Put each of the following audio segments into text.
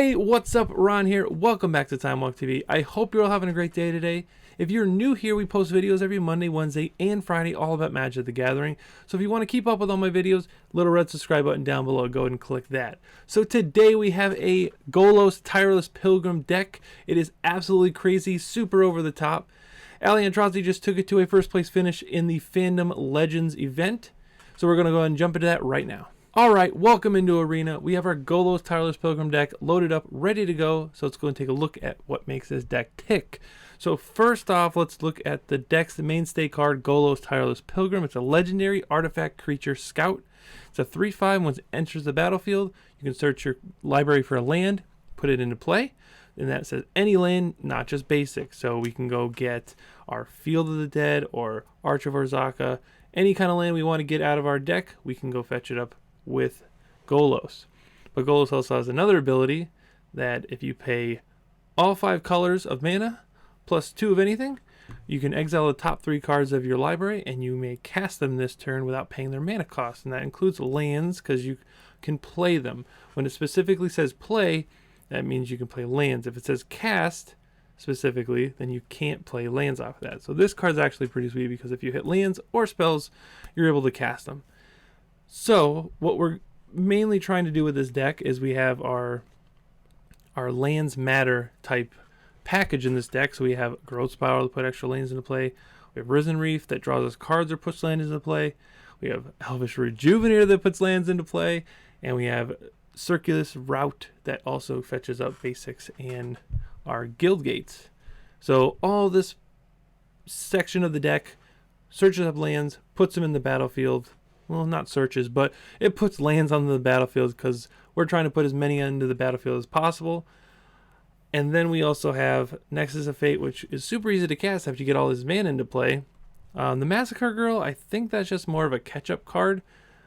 Hey, what's up? Ron here. Welcome back to Time Walk TV. I hope you're all having a great day today. If you're new here, we post videos every Monday, Wednesday, and Friday all about Magic the Gathering. So if you want to keep up with all my videos, little red subscribe button down below. Go ahead and click that. So today we have a Golos Tireless Pilgrim deck. It is absolutely crazy, super over the top. Ali Aintrazi just took it to a first place finish in the Fandom Legends event. So we're going to go ahead and jump into that right now. Alright, welcome into Arena. We have our Golos Tireless Pilgrim deck loaded up, ready to go. So let's go and take a look at what makes this deck tick. So first off, let's look at the deck's mainstay card, Golos Tireless Pilgrim. It's a legendary artifact creature scout. It's a 3/5. Once it enters the battlefield, you can search your library for a land, put it into play. And that says any land, not just basic. So we can go get our Field of the Dead or Arch of Orzhaka. Any kind of land we want to get out of our deck, we can go fetch it up with Golos. But Golos also has another ability that if you pay all 5 colors of mana plus 2 of anything, you can exile the top 3 cards of your library and you may cast them this turn without paying their mana cost. And that includes lands because you can play them. When it specifically says play, that means you can play lands. If it says cast specifically, then you can't play lands off of that. So this card's actually pretty sweet because if you hit lands or spells, you're able to cast them. So what we're mainly trying to do with this deck is we have our lands matter type package in this deck. So we have Growth Spiral to put extra lands into play. We have Risen Reef that draws us cards or puts lands into play. We have Elvish Rejuvenator that puts lands into play. And we have Circulus Route that also fetches up basics and our guild gates. So all this section of the deck searches up lands, puts them in the battlefield. Well, not searches, but it puts lands on the battlefield because we're trying to put as many into the battlefield as possible. And then we also have Nexus of Fate, which is super easy to cast after you get all his mana into play. The Massacre Girl, I think that's just more of a catch-up card.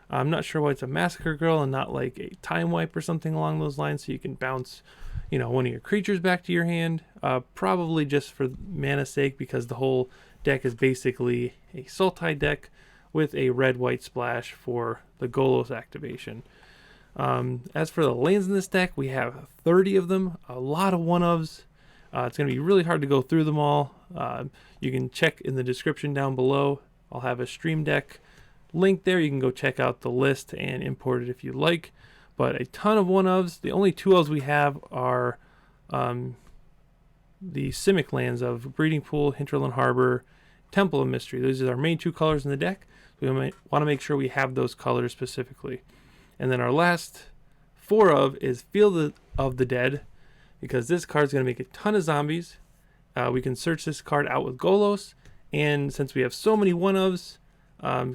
I'm not sure why it's a Massacre Girl and not like a Time Wipe or something along those lines, so you can bounce, one of your creatures back to your hand. Probably just for mana's sake, because the whole deck is basically a Sultai deck with a red-white splash for the Golos activation. As for the lands in this deck, we have 30 of them, a lot of one-ofs. It's going to be really hard to go through them all. You can check in the description down below. I'll have a stream deck link there. You can go check out the list and import it if you like. But a ton of one-ofs. The only 2-ofs we have are the Simic lands of Breeding Pool, Hinterland Harbor, Temple of Mystery. Those are our main 2 colors in the deck. We might want to make sure we have those colors specifically. And then our last 4 of is Field of the Dead, because this card is going to make a ton of zombies. We can search this card out with Golos, and since we have so many one-ofs,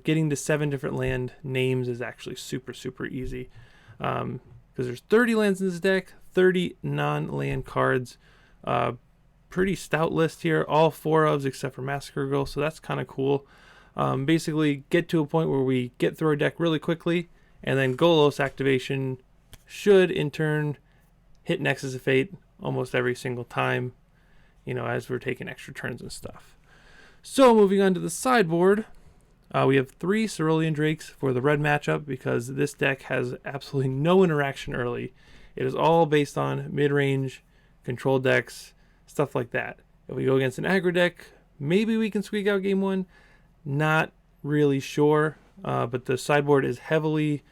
getting to 7 different land names is actually super, super easy. Because there's 30 lands in this deck, 30 non-land cards. Pretty stout list here, all 4 ofs except for Massacre Girl, so that's kind of cool. Basically get to a point where we get through our deck really quickly, and then Golos activation should in turn hit Nexus of Fate almost every single time, as we're taking extra turns and stuff. So moving on to the sideboard, we have 3 Cerulean Drakes for the red matchup because this deck has absolutely no interaction early. It is all based on mid-range, control decks, stuff like that. If we go against an aggro deck, maybe we can squeak out game 1. Not really sure, but the sideboard is heavily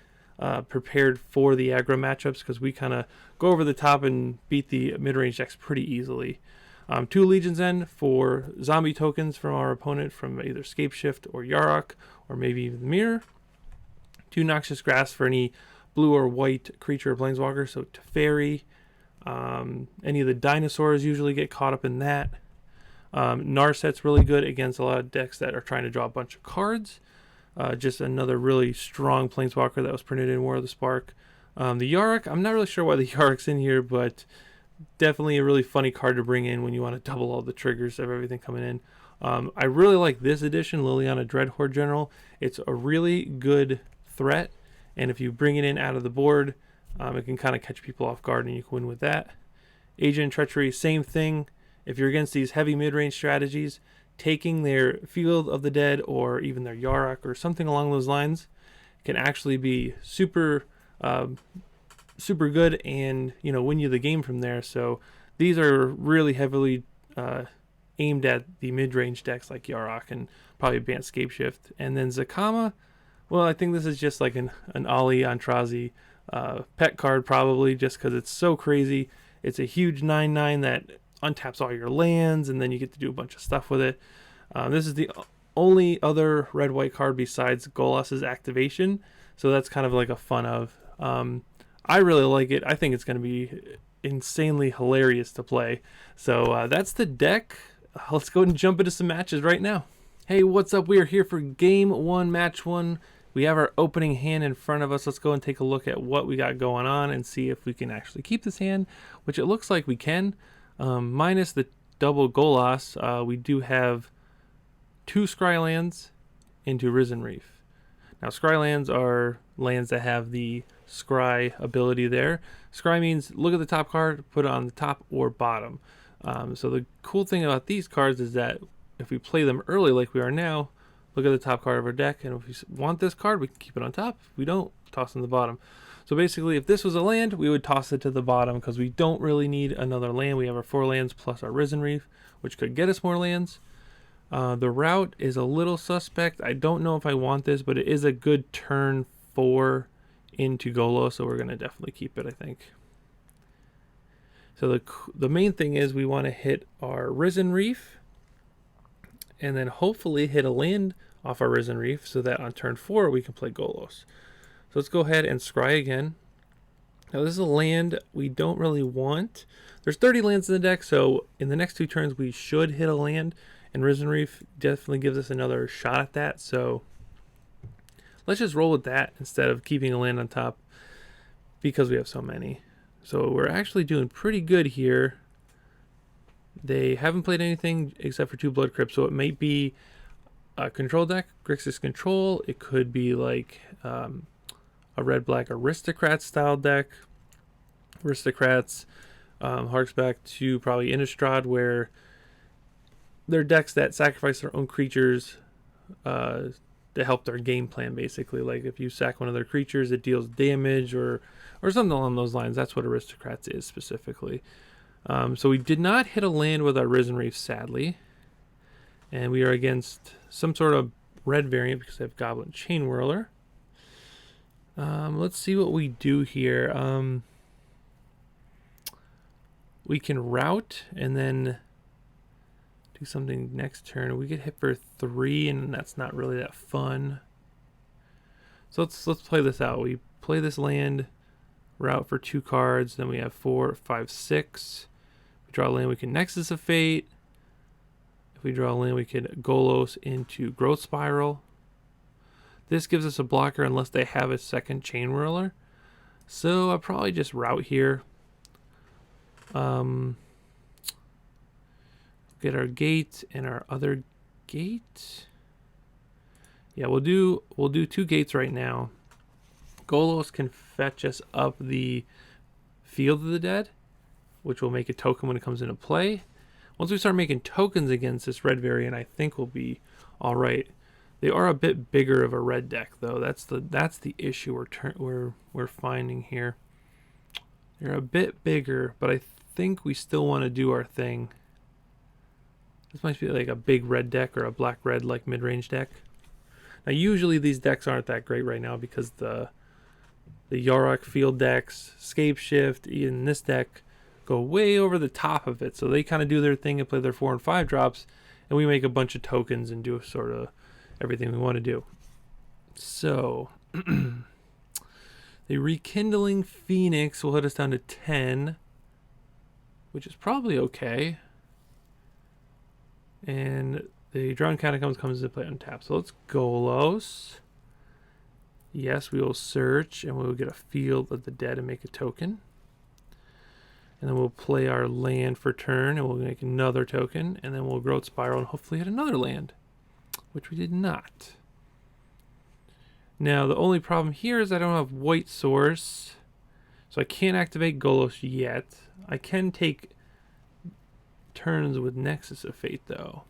prepared for the aggro matchups because we kind of go over the top and beat the mid-range decks pretty easily. 2 Legion's End for zombie tokens from our opponent from either Scapeshift or Yarok, or maybe even the Mirror. 2 Noxious Grass for any blue or white creature or planeswalker, so Teferi. Any of the dinosaurs usually get caught up in that. Narset's really good against a lot of decks that are trying to draw a bunch of cards. Just another really strong planeswalker that was printed in War of the Spark. The Yarok, I'm not really sure why the Yarok's in here, but definitely a really funny card to bring in when you want to double all the triggers of everything coming in. I really like this edition, Liliana Dreadhorde General. It's a really good threat, and if you bring it in out of the board, it can kind of catch people off guard and you can win with that. Agent Treachery, same thing. If you're against these heavy mid-range strategies, taking their Field of the Dead or even their Yarok or something along those lines can actually be super super good and, you know, win you the game from there. So these are really heavily aimed at the mid-range decks like Yarok and probably Advanced Scapeshift. And then Zakama, well, I think this is just like an Ali Aintrazi pet card probably, just because it's so crazy. It's a huge 9/9 that untaps all your lands, and then you get to do a bunch of stuff with it. This is the only other red-white card besides Golos's activation, so that's kind of like a fun of. I really like it. I think it's going to be insanely hilarious to play. So that's the deck. Let's go ahead and jump into some matches right now. Hey, what's up? We are here for game 1, match 1. We have our opening hand in front of us. Let's go and take a look at what we got going on and see if we can actually keep this hand, which it looks like we can. Minus the double Golos, we do have 2 Scry lands into Risen Reef. Now, Scry lands are lands that have the Scry ability there. Scry means look at the top card, put it on the top or bottom. So the cool thing about these cards is that if we play them early like we are now, look at the top card of our deck, and if we want this card, we can keep it on top. If we don't, toss it in the bottom. So basically, if this was a land, we would toss it to the bottom because we don't really need another land. We have our 4 lands plus our Risen Reef, which could get us more lands. The route is a little suspect. I don't know if I want this, but it is a good turn 4 into Golos, so we're going to definitely keep it, I think. So the main thing is we want to hit our Risen Reef, and then hopefully hit a land off our Risen Reef so that on turn 4 we can play Golos. So let's go ahead and scry again. Now this is a land we don't really want. There's 30 lands in the deck, so in the next 2 turns we should hit a land, and Risen Reef definitely gives us another shot at that. So let's just roll with that instead of keeping a land on top because we have so many. So we're actually doing pretty good here. They haven't played anything except for 2 Blood Crypts, so it might be a control deck, Grixis Control. It could be like a red-black Aristocrat style deck. Aristocrats harks back to probably Innistrad, where they're decks that sacrifice their own creatures to help their game plan, basically. Like if you sack one of their creatures, it deals damage or something along those lines. That's what Aristocrats is specifically. So we did not hit a land with our Risen Reef, sadly. And we are against some sort of red variant because I have Goblin Chain Whirler. Let's see what we do here. We can route and then do something next turn. We get hit for 3, and that's not really that fun. So let's play this out. We play this land, route for 2 cards, then we have 4, 5, 6. We draw a land, we can Nexus of Fate. If we draw a land, we can Golos into Growth Spiral. This gives us a blocker unless they have a second Chain Whirler. So I'll probably just route here. Get our gate and our other gate. Yeah, we'll do 2 gates right now. Golos can fetch us up the Field of the Dead, which will make a token when it comes into play. Once we start making tokens against this red variant, I think we'll be all right. They are a bit bigger of a red deck, though. That's the issue we're finding here. They're a bit bigger, but I think we still want to do our thing. This might be like a big red deck or a black-red like mid-range deck. Now, usually these decks aren't that great right now because the Yarok field decks, Scapeshift, even this deck, go way over the top of it. So they kind of do their thing and play their 4 and 5 drops, and we make a bunch of tokens and do sort of everything we want to do. So the Rekindling Phoenix will hit us down to 10, which is probably okay. And the Drowned Catacombs comes into play on tap. So let's Golos. Yes, we will search, and we will get a Field of the Dead and make a token. And then we'll play our land for turn, and we'll make another token, and then we'll Growth Spiral and hopefully hit another land, which we did not. Now, the only problem here is I don't have White Source, so I can't activate Golos yet. I can take turns with Nexus of Fate, though.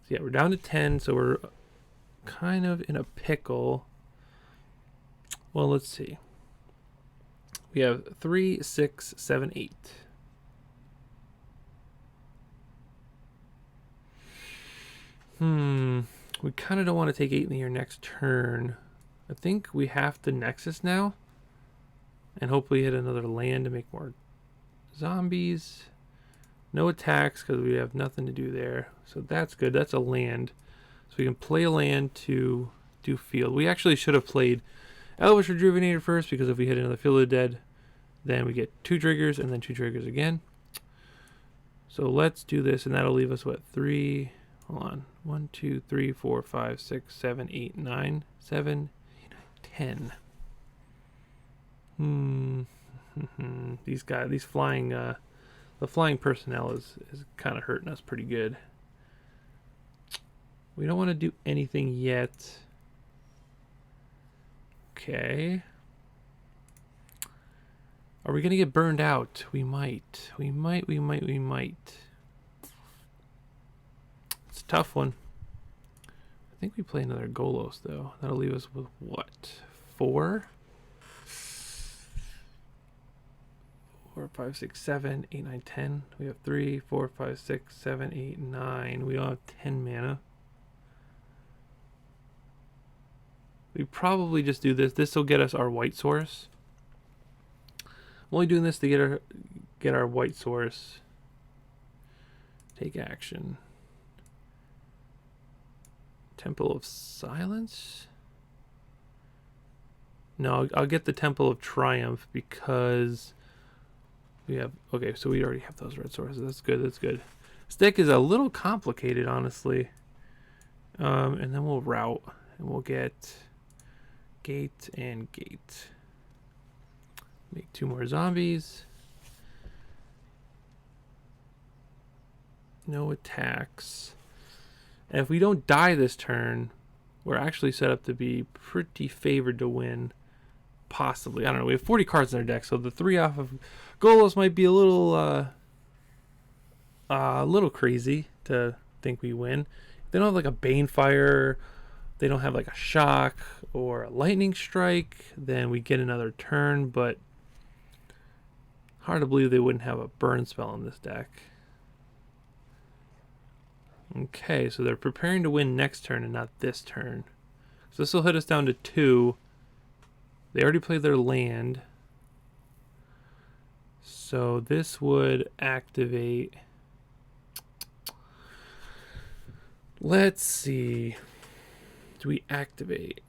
So yeah, we're down to 10, so we're kind of in a pickle. Well, let's see. We have 3, 6, 7, 8. We kind of don't want to take 8 in your next turn. I think we have to Nexus now. And hopefully hit another land to make more zombies. No attacks because we have nothing to do there. So that's good. That's a land. So we can play a land to do field. We actually should have played Elvish Rejuvenator first, because if we hit another Field of the Dead, then we get 2 triggers and then 2 triggers again. So let's do this, and that'll leave us, what, 3... Hold on. 1, 2, 3, 4, 5, 6, 7, 8, 9, 7, 8, 9, 10. These guys, these flying, the flying personnel is kind of hurting us pretty good. We don't want to do anything yet. Okay. Are we going to get burned out? We might. We might. It's a tough one. I think we play another Golos, though. That'll leave us with what? 4? 4, 5, 6, 7, 8, 9, 10. We have 3, 4, 5, 6, 7, 8, 9. We all have 10 mana. We probably just do this. This will get us our white source. I'm only doing this to get our white source. Take action. Temple of Silence? No, I'll get the Temple of Triumph because we have... Okay, so we already have those red sources. That's good, that's good. This deck is a little complicated, honestly. And then we'll route. And we'll get gate and gate. Make 2 more zombies. No attacks. And if we don't die this turn, we're actually set up to be pretty favored to win. Possibly. I don't know. We have 40 cards in our deck, so the 3 off of Golos might be a little crazy to think we win. They don't have like a Banefire, they don't have like a Shock or a Lightning Strike, then we get another turn, but hard to believe they wouldn't have a burn spell in this deck. Okay, so they're preparing to win next turn and not this turn. So this will hit us down to 2. They already played their land. So this would activate... Let's see. Do we activate?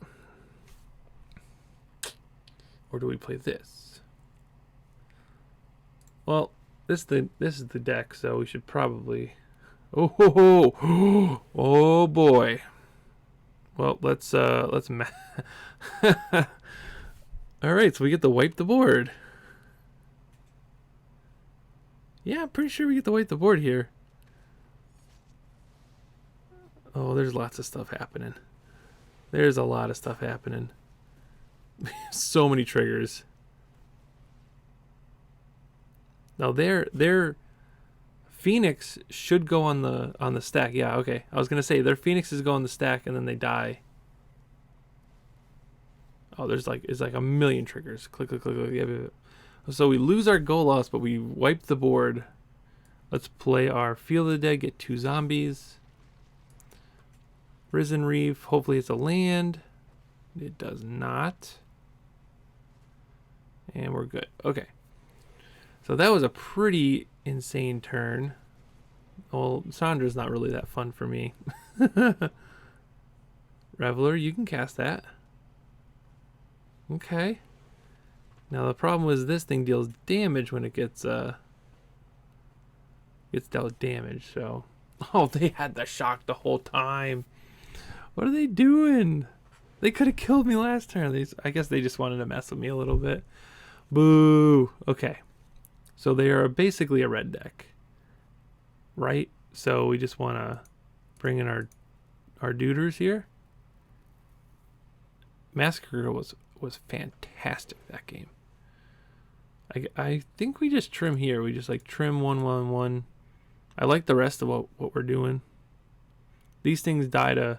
Or do we play this? Well, this is the deck, so we should probably... Oh boy. Well, let's All right, so we get to wipe the board. Yeah, I'm pretty sure we get to wipe the board here. Oh, there's lots of stuff happening. There's a lot of stuff happening. So many triggers. Now their Phoenix should go on the stack. Yeah, okay. I was gonna say their Phoenixes go on the stack and then they die. Oh, it's like a million triggers. Click, click, click, click. Yeah. So we lose our Golos, but we wipe the board. Let's play our Field of the Dead, get 2 zombies. Risen Reef, hopefully it's a land. It does not. And we're good. Okay. So that was a pretty insane turn. Well, Sandra's not really that fun for me. Reveler, you can cast that. Okay. Now the problem is this thing deals damage when it gets dealt damage, so... Oh, they had the shock the whole time. What are they doing? They could have killed me last turn. I guess they just wanted to mess with me a little bit. Boo. Okay. So they are basically a red deck. Right? So we just want to bring in our duders here. Massacre was fantastic that game. I think we just trim here. We just like trim 1, 1, 1. I like the rest of what we're doing. These things die to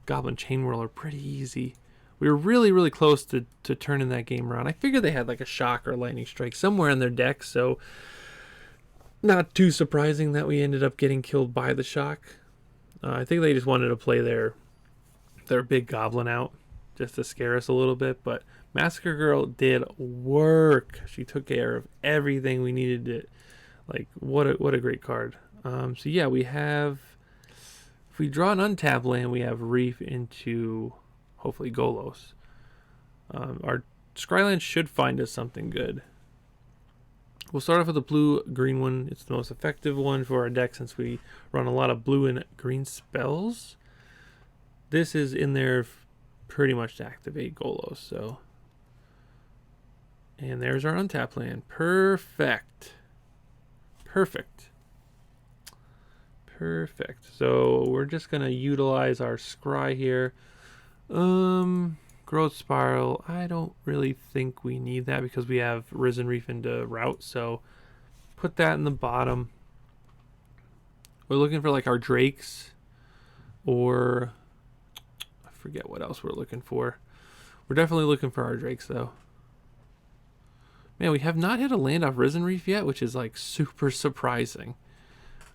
Goblin Chain Whirler pretty easy. We were really, really close to turning that game around. I figured they had like a shock or a lightning strike somewhere in their deck, so not too surprising that we ended up getting killed by the shock. I think they just wanted to play their big goblin out just to scare us a little bit, but Massacre Girl did work. She took care of everything we needed to. Like, what a great card. So yeah, we have, if we draw an untapped land, we have Reef into hopefully Golos. Our Scryland should find us something good. We'll start off with the blue-green one. It's the most effective one for our deck since we run a lot of blue and green spells. This is in there pretty much to activate Golos. So, and there's our untapped land. Perfect. Perfect. Perfect. So we're just gonna utilize our scry here. Growth Spiral, I don't really think we need that because we have Risen Reef into Route, so put that in the bottom. We're looking for like our Drakes, or I forget what else we're looking for. We're definitely looking for our Drakes though. Man, we have not hit a land off Risen Reef yet, which is like super surprising.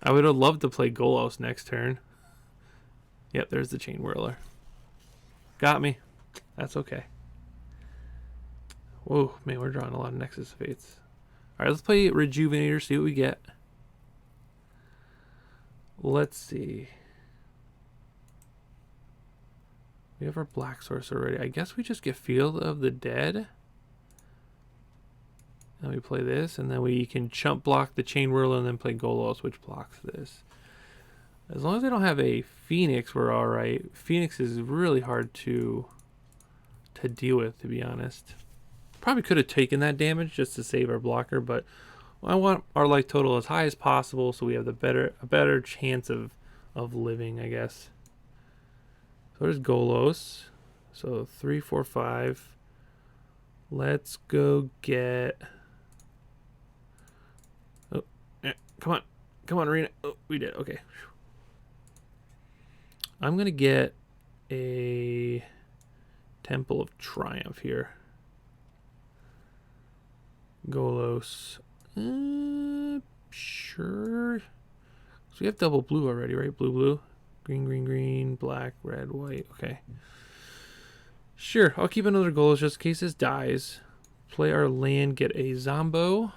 I would have loved to play Golos next turn. Yep, there's the Chain Whirler. Got me. That's okay. Whoa, man, we're drawing a lot of Nexus of Fates. Alright, let's play Rejuvenator, see what we get. Let's see. We have our Black Source already. I guess we just get Field of the Dead. And we play this, and then we can chump block the Chain Whirler and then play Golos, which blocks this. As long as they don't have a Phoenix, we're alright. Phoenix is really hard to deal with, to be honest. Probably could have taken that damage just to save our blocker, but I want our life total as high as possible so we have a better chance of living, I guess. So there's Golos. So 3, 4, 5. Let's go get... Oh, come on. Come on, Arena. Oh, we did. Okay. I'm going to get a Temple of Triumph here. Golos. Sure. So we have double blue already, right? Blue, blue. Green, green, green. Black, red, white. Okay. Sure. I'll keep another Golos just in case this dies. Play our land, get a Zombo.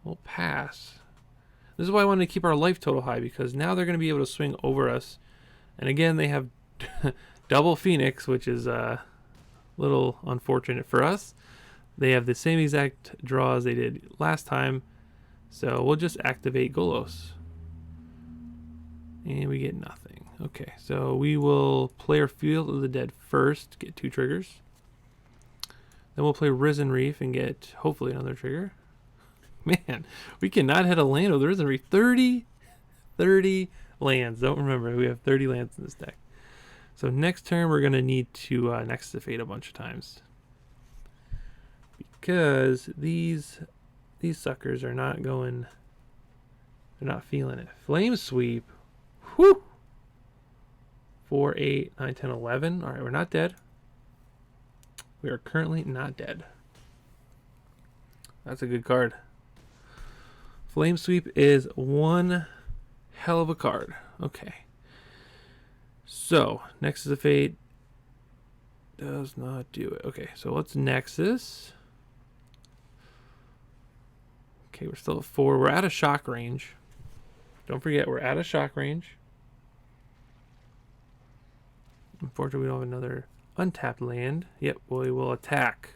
We'll pass. This is why I wanted to keep our life total high, because now they're going to be able to swing over us. And again, they have double Phoenix, which is a little unfortunate for us. They have the same exact draw as they did last time. So we'll just activate Golos. And we get nothing. Okay, so we will play our Field of the Dead first, get 2 triggers. Then we'll play Risen Reef and get hopefully another trigger. Man, we cannot hit a land with Risen Reef. 30 lands. Don't remember, we have 30 lands in this deck. So next turn we're going to need to Nexus of Fate a bunch of times. Because these suckers are not going... They're not feeling it. Flame Sweep. Whew! 4, 8, 9, 10, 11. Alright, we're not dead. We are currently not dead. That's a good card. Flame Sweep is one hell of a card. Okay. So, Nexus of Fate does not do it. Okay, so let's Nexus. Okay, we're still at 4. We're out of shock range. Don't forget, we're out of shock range. Unfortunately, we don't have another untapped land. Yep, we will attack.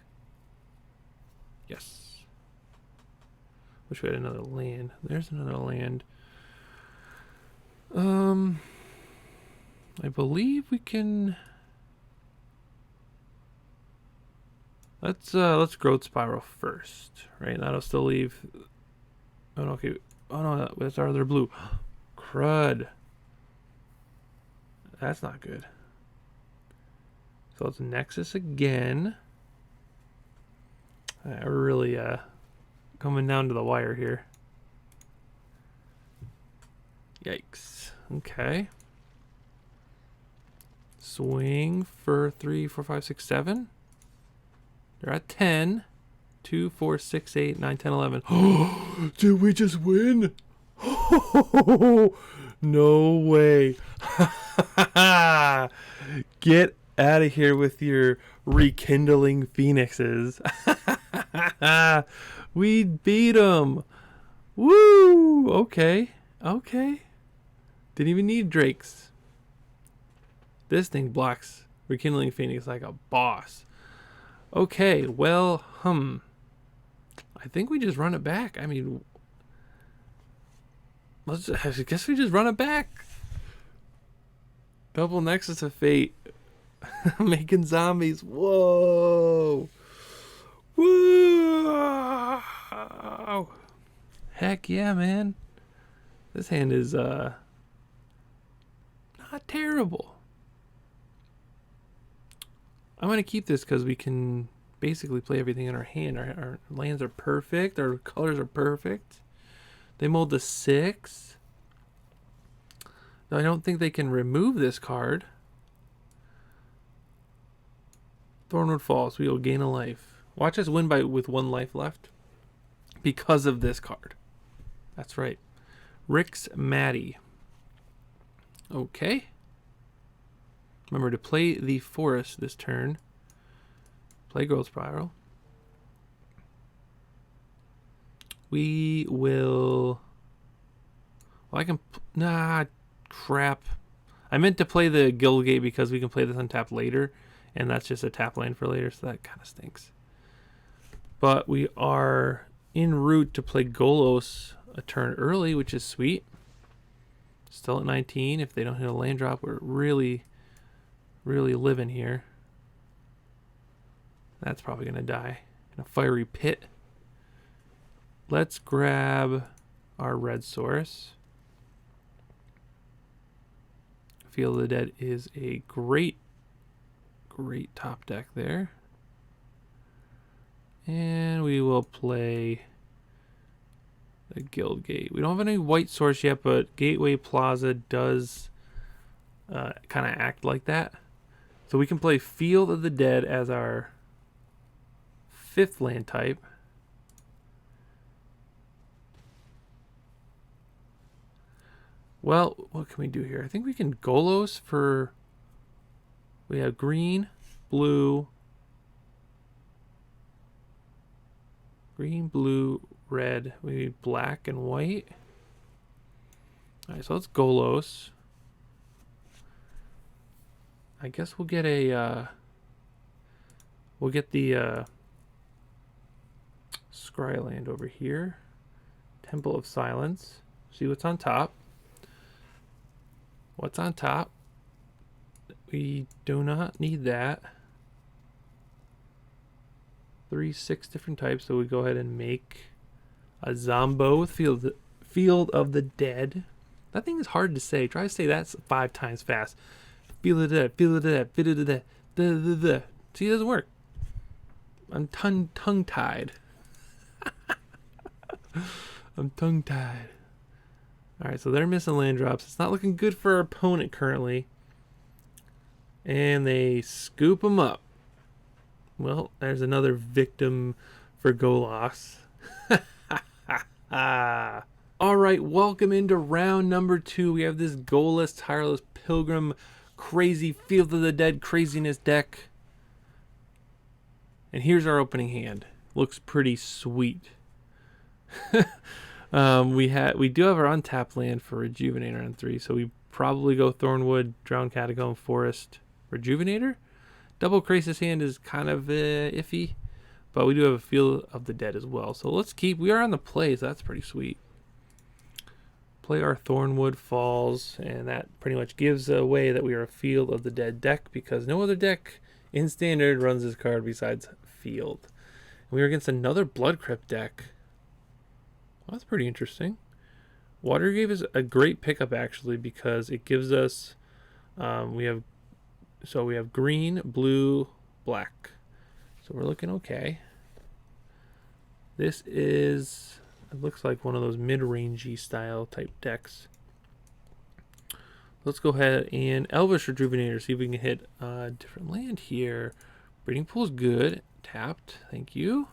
Yes. Wish we had another land. There's another land. I believe we can... Let's Growth Spiral first, right? That'll still leave... Oh, no, okay. Oh, no, that's our other blue. Crud. That's not good. So let's Nexus again. We're really coming down to the wire here. Yikes. Okay. Swing for 3, 4, 5, 6, 7. They're at 10. 2, 4, 6, 8, 9, 10, 11. Oh, did we just win? No way. Get out of here with your rekindling phoenixes. We beat them. Woo! Okay. Okay. Didn't even need drakes. This thing blocks rekindling phoenix like a boss. Okay, well, I think we just run it back. I mean, I guess we just run it back. Double Nexus of Fate. Making zombies. Whoa. Whoa. Heck yeah, man. This hand is not terrible. I'm going to keep this because we can basically play everything in our hand. Our lands are perfect. Our colors are perfect. They mold to 6. Now, I don't think they can remove this card. Thornwood Falls. We will gain a life. Watch us win with 1 life left because of this card. That's right. Rick's Maddie. Okay. Remember to play the forest this turn. Play Growth Spiral. We will... Well, I can... Nah, crap. I meant to play the Guildgate because we can play this untapped later. And that's just a tap lane for later, so that kind of stinks. But we are en route to play Golos a turn early, which is sweet. Still at 19. If they don't hit a land drop, we're really living here. That's probably going to die in a fiery pit. Let's grab our red source. Field of the Dead is a great top deck there. And we will play the Guildgate. We don't have any white source yet, but Gateway Plaza does kind of act like that. So we can play Field of the Dead as our 5th land type. Well, what can we do here? I think we can Golos for... We have green, blue, red. We need black and white. All right, so let's Golos. I guess we'll get a... we'll get the Scryland over here. Temple of Silence. See what's on top. What's on top? We do not need that. 6 different types, so we go ahead and make a Zombo with Field of the Dead. That thing is hard to say. Try to say that 5 times fast. Field of the Dead, Field of the Dead, Field of the Dead. See, it doesn't work. I'm tongue-tied. I'm tongue-tied. Alright, so they're missing land drops. It's not looking good for our opponent currently. And they scoop them up. Well, there's another victim for Golos. Alright, welcome into round number 2. We have this Golos Tireless Pilgrim crazy Field of the Dead craziness deck. And here's our opening hand. Looks pretty sweet. We do have our untapped land for Rejuvenator on 3, so we probably go Thornwood, Drowned Catacomb, Forest, Rejuvenator. Double Crisis hand is kind of iffy, but we do have a Field of the Dead as well. So let's keep... We are on the play, so that's pretty sweet. Play our Thornwood Falls, and that pretty much gives away that we are a Field of the Dead deck because no other deck in Standard runs this card besides Field. And we are against another Blood Crypt deck. Well, that's pretty interesting. Watergrave is a great pickup actually because it gives us... we have green, blue, black. So we're looking okay. This is... It looks like one of those mid-rangey style type decks. let's go ahead and Elvish Rejuvenator, see if we can hit a different land here. Breeding Pool's good. Tapped. Thank you.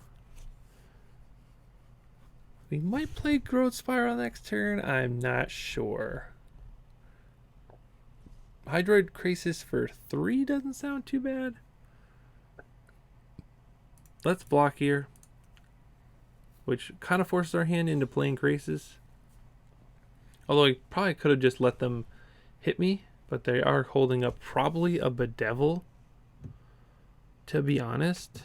We might play Growth Spiral next turn. I'm not sure. Hydroid Crisis for 3 doesn't sound too bad. Let's block here, which kind of forces our hand into playing Crisis. Although I probably could have just let them hit me, but they are holding up probably a Bedevil, to be honest.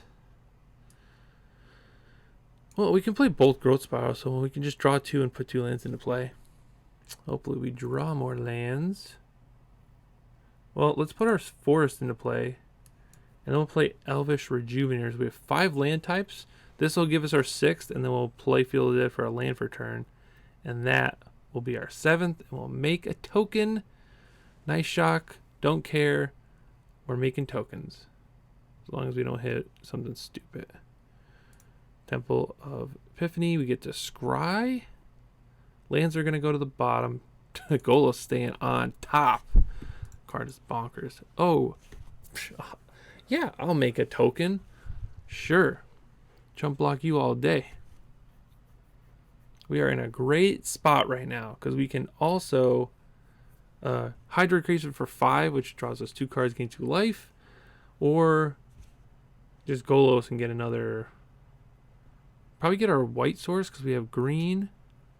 Well, we can play both Growth Spiral, so we can just draw 2 and put 2 lands into play. Hopefully we draw more lands. Well, let's put our Forest into play, and then we'll play Elvish Rejuvenators. We have 5 land types. This will give us our 6th, and then we'll play Field of the Dead for a land for turn, and that will be our 7th, and we'll make a token. Nice shock. Don't care. We're making tokens. As long as we don't hit something stupid. Temple of Epiphany. We get to scry. Lands are going to go to the bottom. Golos staying on top. Card is bonkers. Oh. Yeah, I'll make a token. Sure. Jump block you all day. We are in a great spot right now because we can also Hydroid Crisis for 5, which draws us 2 cards, gain 2 life, or just Golos and get another. Probably get our white source because we have green,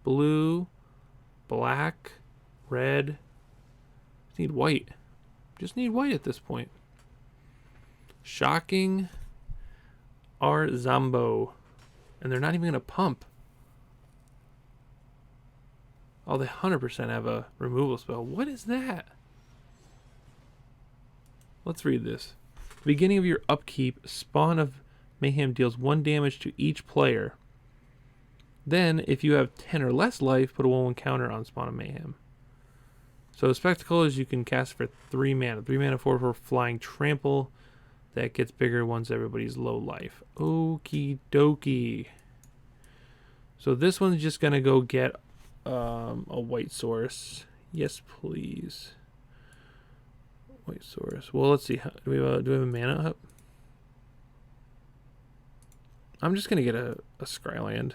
blue, black, red. Just need white. Just need white at this point. Shocking our Zombo, and they're not even going to pump. Oh, they 100% have a removal spell. What is that? Let's read this. Beginning of your upkeep, Spawn of Mayhem deals 1 damage to each player. Then, if you have 10 or less life, put a 1/1 counter on Spawn of Mayhem. So, Spectacle is you can cast for 3 mana. 3 mana, 4/4 flying trample. That gets bigger once everybody's low life. Okie dokie. So, this one's just going to go get a white source. Yes, please. White source. Well, let's see. Do we have a mana up? I'm just gonna get a Scryland.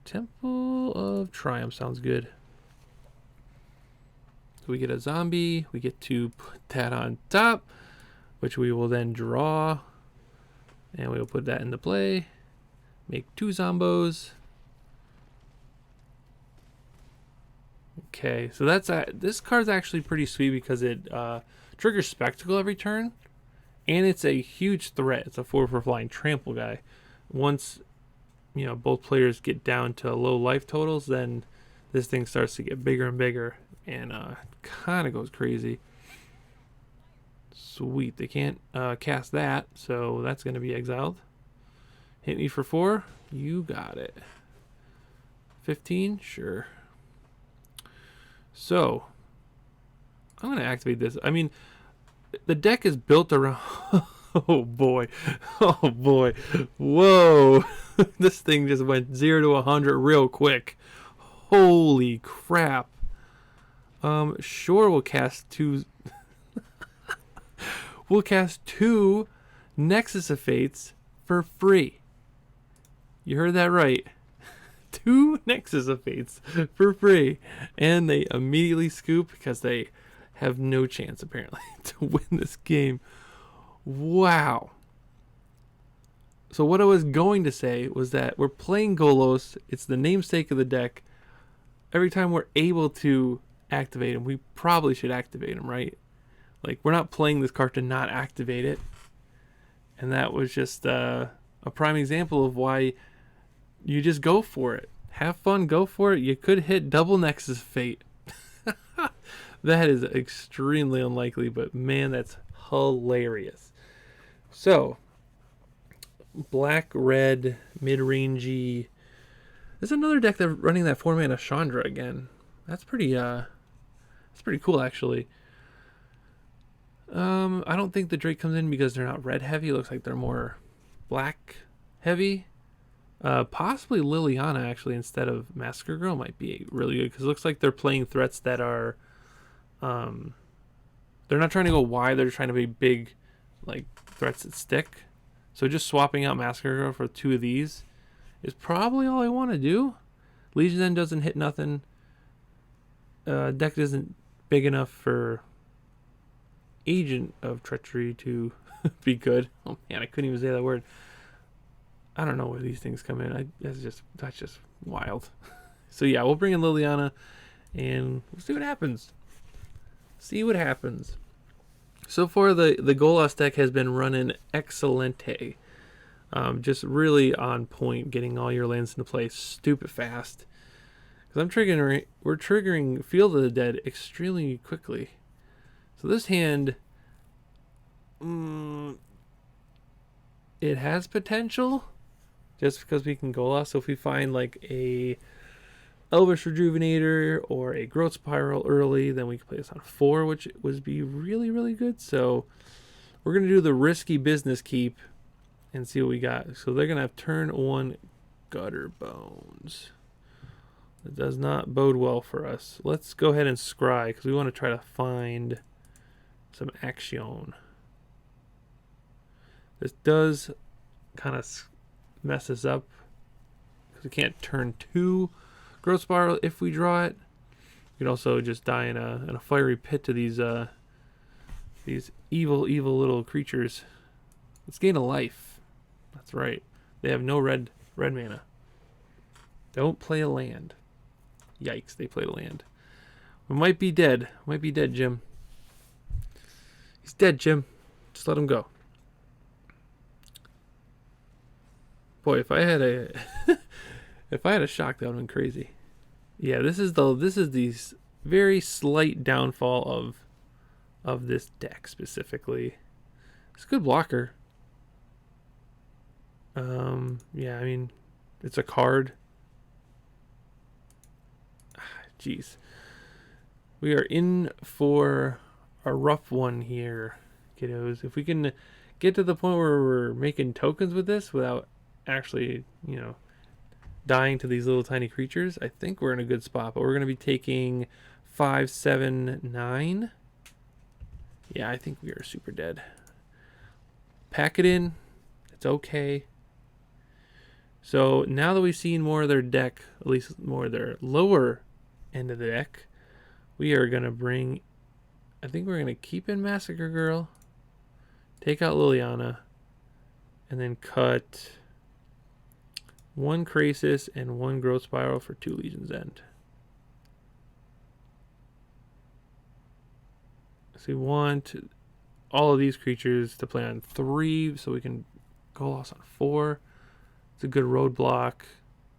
Temple of Triumph sounds good. So we get a zombie. We get to put that on top, which we will then draw, and we will put that into play. Make 2 zombos. Okay, so that's this card's actually pretty sweet because it triggers Spectacle every turn, and it's a huge threat. It's a 4/4 flying trample guy. Once both players get down to low life totals, then this thing starts to get bigger and bigger, and kind of goes crazy. Sweet, they can't cast that, so that's going to be exiled. Hit me for 4. You got it. 15, sure. So, I'm going to activate this. I mean, the deck is built around... Oh, boy. Oh, boy. Whoa. This thing just went 0 to 100 real quick. Holy crap. Sure, we'll cast 2... We'll cast 2 Nexus of Fates for free. You heard that right. 2 Nexus of Fates for free, and they immediately scoop because they have no chance apparently to win this game. Wow. So what I was going to say was that we're playing Golos. It's the namesake of the deck. Every time we're able to activate him, we probably should activate him, right? Like, we're not playing this card to not activate it. And that was just a prime example of why you just go for it. Have fun, go for it. You could hit double Nexus Fate. That is extremely unlikely, but man, that's hilarious. So, black, red, mid-rangey. There's another deck that's running that 4-mana Chandra again. That's pretty cool, actually. I don't think the Drake comes in because they're not red heavy. It looks like they're more black heavy. Possibly Liliana, actually, instead of Massacre Girl might be really good because it looks like they're playing threats that are they're not trying to go wide. They're trying to be big, like threats that stick. So just swapping out Massacre Girl for 2 of these is probably all I want to do. Legion End doesn't hit nothing. Deck isn't big enough for Agent of Treachery to be good. Oh man, I couldn't even say that word. I don't know where these things come in. That's just wild. So yeah, we'll bring in Liliana and we'll see what happens. See what happens. So far, the Golos deck has been running excelente. Just really on point, getting all your lands into play stupid fast. Because we're triggering Field of the Dead extremely quickly. So this hand, it has potential, just because we can Golos. So if we find like a Elvish Rejuvenator or a Growth Spiral early, then we can play this on 4, which would be really, really good. So we're going to do the risky business keep and see what we got. So they're going to have turn 1 Gutter Bones. It does not bode well for us. Let's go ahead and scry, because we want to try to find some action. This does kind of mess us up, because we can't turn 2 Growth Spiral if we draw it. We could also just die in a fiery pit to these evil little creatures. Let's gain a life. That's right. They have no red mana. Don't play a land. Yikes, they played a land. We might be dead. Might be dead, Jim. He's dead, Jim. Just let him go. Boy, if I had a if I had a shock, that would have been crazy. Yeah, this is the very slight downfall of this deck specifically. It's a good blocker. Yeah, I mean, it's a card. Jeez. We are in for a rough one here, kiddos. If we can get to the point where we're making tokens with this without actually, dying to these little tiny creatures, I think we're in a good spot. But we're going to be taking 5, 7, 9. Yeah, I think we are super dead. Pack it in. It's okay. So now that we've seen more of their deck, at least more of their lower end of the deck, we are going to bring, I think we're going to keep in Massacre Girl, take out Liliana, and then cut 1 Krasis and 1 Growth Spiral for 2 Legion's End. So we want all of these creatures to play on 3, so we can Golos on 4. It's a good roadblock,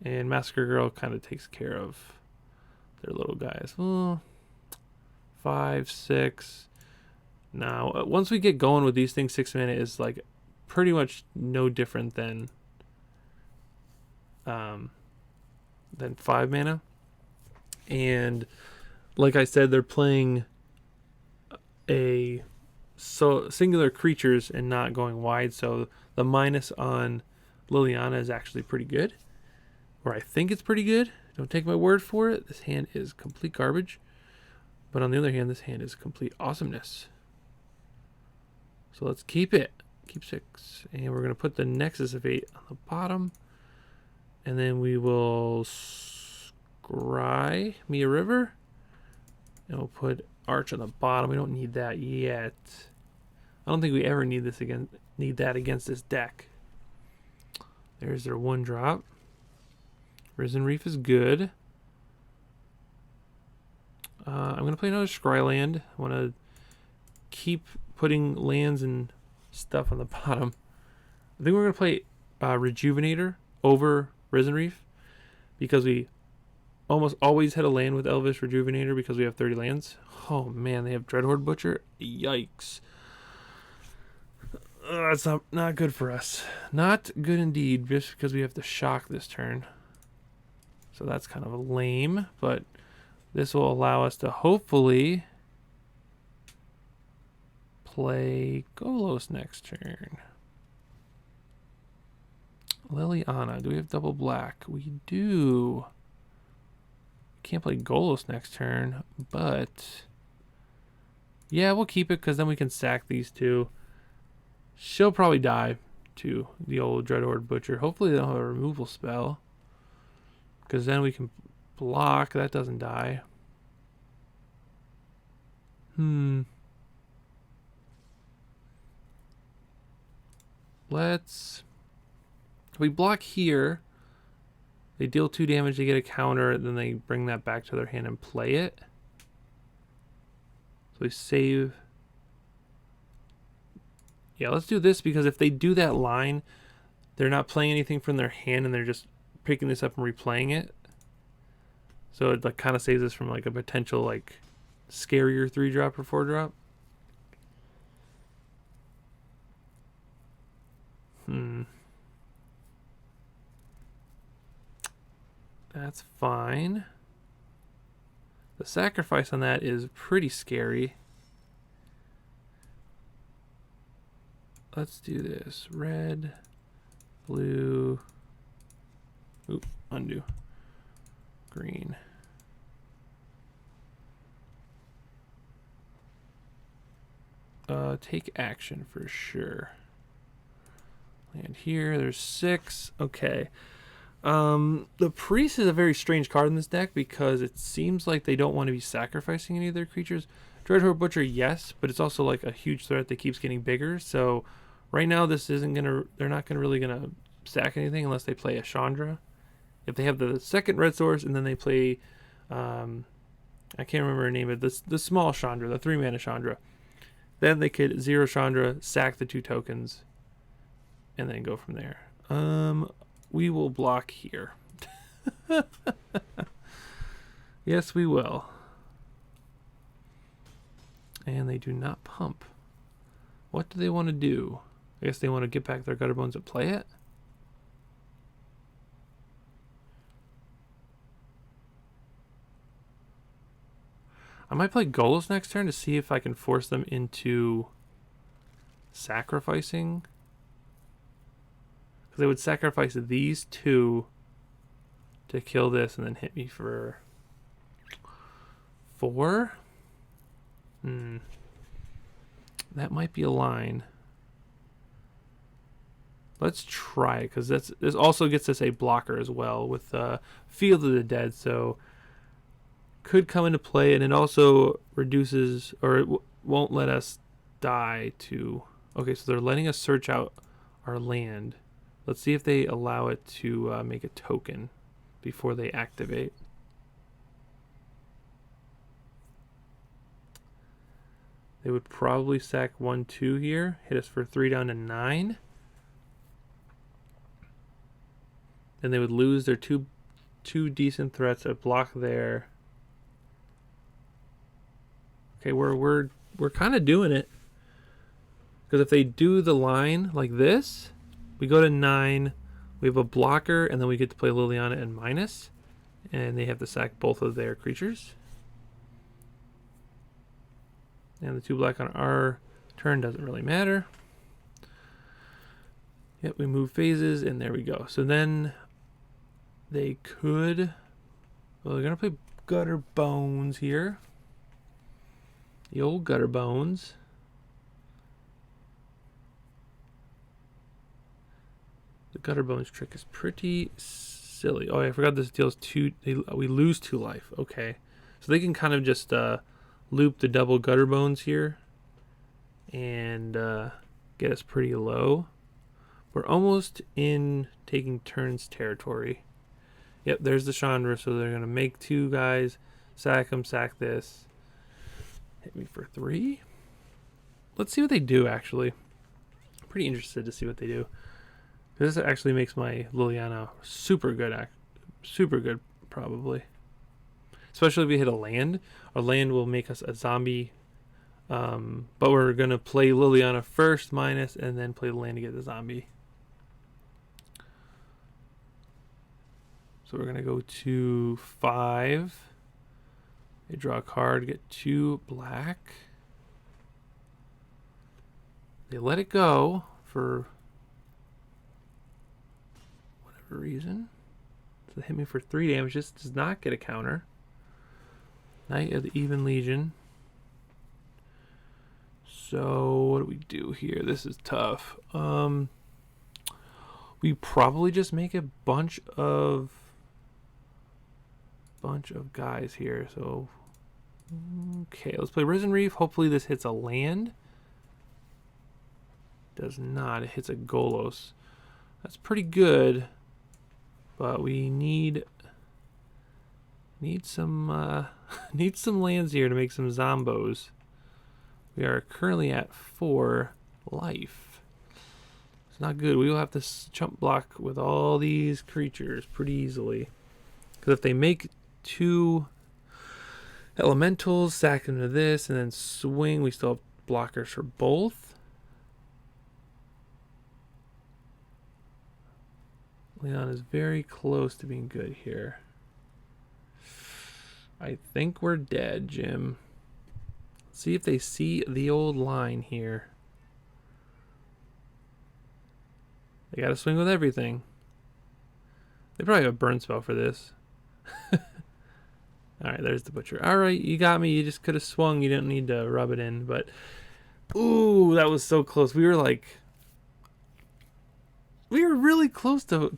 and Massacre Girl kind of takes care of their little guys. 5, 6. Now, once we get going with these things, 6 mana is like pretty much no different than 5 mana. And like I said, they're playing singular creatures and not going wide. So the minus on Liliana is actually pretty good, or I think it's pretty good. Don't take my word for it. This hand is complete garbage. But on the other hand, this hand is complete awesomeness. So let's keep it. Keep 6. And we're going to put the Nexus of 8 on the bottom. And then we will scry me a river. And we'll put Arch on the bottom. We don't need that yet. I don't think we ever need that against this deck. There's their 1 drop. Risen Reef is good. I'm going to play another Scry land. I want to keep putting lands and stuff on the bottom. I think we're going to play Rejuvenator over Risen Reef, because we almost always hit a land with Elvish Rejuvenator because we have 30 lands. Oh man, they have Dreadhorde Butcher. Yikes. That's not good for us. Not good indeed, just because we have to shock this turn. So that's kind of lame, but this will allow us to hopefully play Golos next turn. Liliana, do we have double black? We do. Can't play Golos next turn, but Yeah, we'll keep it because then we can sack these two. She'll probably die to the old Dreadhorde Butcher. Hopefully they don't have a removal spell, because then we can block. That doesn't die. Let's... If we block here, they deal 2 damage, they get a counter, then they bring that back to their hand and play it. So we save. Yeah, let's do this, because if they do that line, they're not playing anything from their hand and they're just picking this up and replaying it. So it like kind of saves us from like a potential like scarier 3-drop or 4-drop. That's fine. The sacrifice on that is pretty scary. Let's do this. Red, blue, oop, undo, green. Take action for sure. Land here, there's 6. Okay. The priest is a very strange card in this deck because it seems like they don't want to be sacrificing any of their creatures. Dreadhorde Butcher, yes, but it's also like a huge threat that keeps getting bigger. So right now this isn't gonna, they're not gonna really gonna sack anything unless they play a Chandra. If they have the second red source and then they play, I can't remember her name, but the small Chandra, the 3-mana Chandra, then they could 0 Chandra, sack the 2 tokens, and then go from there. We will block here. Yes, we will. And they do not pump. What do they want to do? I guess they want to get back their Gutter Bones and play it. I might play Golos next turn to see if I can force them into sacrificing. They would sacrifice these 2 to kill this and then hit me for 4. That might be a line. Let's try it, because this also gets us a blocker as well with Field of the Dead, so could come into play, and it also reduces, or it won't let us die to... Okay, so they're letting us search out our land. Let's see if they allow it to make a token before they activate. They would probably sack 1/2 here, hit us for 3 down to 9. Then they would lose their two decent threats at block there. Okay, we're kind of doing it. Because if they do the line like this, we go to 9, we have a blocker, and then we get to play Liliana and minus. And they have to sack both of their creatures. And the 2 black on our turn doesn't really matter. Yep, we move phases, and there we go. So then they could... Well, they're going to play Gutter Bones here. The old Gutter Bones. The Gutter Bones trick is pretty silly. Oh, I forgot this deals 2... we lose 2 life. Okay. So they can kind of just loop the double Gutter Bones here and get us pretty low. We're almost in taking turns territory. Yep, there's the Chandra, so they're going to make 2 guys, sack them, sack this. Hit me for 3. Let's see what they do, actually. I'm pretty interested to see what they do. This actually makes my Liliana super good, probably. Especially if we hit a land. A land will make us a zombie. But we're going to play Liliana first, minus, and then play the land to get the zombie. So we're going to go to 5. They draw a card, get 2 black. They let it go for whatever reason. So they hit me for 3 damage. This does not get a counter. Knight of the Even Legion. So what do we do here? This is tough. We probably just make a bunch of guys here. So okay, let's play Risen Reef. Hopefully this hits a land. Does not. It hits a Golos. That's pretty good, but we need some need some lands here to make some zombos. We are currently at 4 life. It's not good. We will have to chump block with all these creatures pretty easily, because if they make 2 elementals, stack them to this, and then swing, we still have blockers for both. Leon is very close to being good here. I think we're dead, Jim. See if they see the old line here. They gotta swing with everything. They probably have a burn spell for this. Alright, there's the butcher. Alright, you got me. You just could have swung. You didn't need to rub it in. But, ooh, that was so close. We were really close to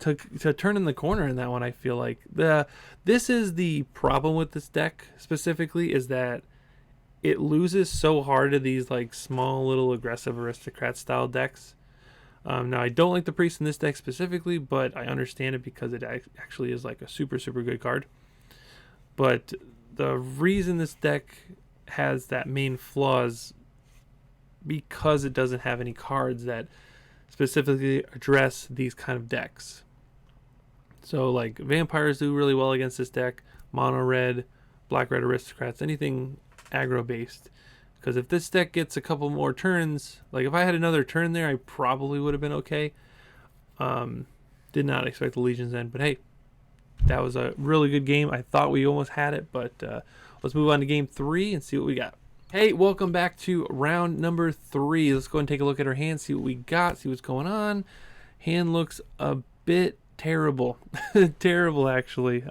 turning the corner in that one, I feel like. This is the problem with this deck specifically, is that it loses so hard to these like small little aggressive aristocrat style decks. Now I don't like the priest in this deck specifically, but I understand it because it actually is like a super good card. But the reason this deck has that main flaw is because it doesn't have any cards that specifically address these kind of decks. So like vampires do really well against this deck, mono red, black red aristocrats, anything aggro based. Because if this deck gets a couple more turns, like if I had another turn there, I probably would have been okay. Did not expect the Legion's End, but hey, that was a really good game. I thought we almost had it, but let's move on to game 3 and see what we got. Hey, welcome back to round number 3. Let's go and take a look at our hand, see what we got, see what's going on. Hand looks a bit terrible. Terrible, actually.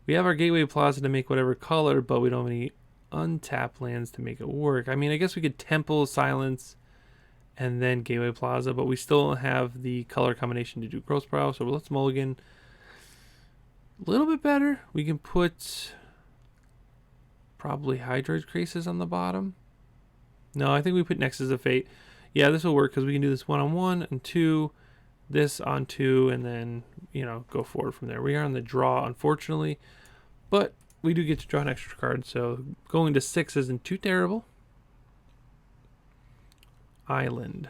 We have our Gateway Plaza to make whatever color, but we don't have any untapped lands to make it work. I mean, I guess we could Temple, Silence, and then Gateway Plaza, but we still don't have the color combination to do Grossbrow, so let's mulligan. A little bit better. We can put probably Hydroid Crisis on the bottom. No, I think we put Nexus of Fate. Yeah, this will work because we can do this 1-on-1 and 2, this on 2, and then, you know, go forward from there. We are on the draw, unfortunately, but we do get to draw an extra card, so going to 6 isn't too terrible. Island.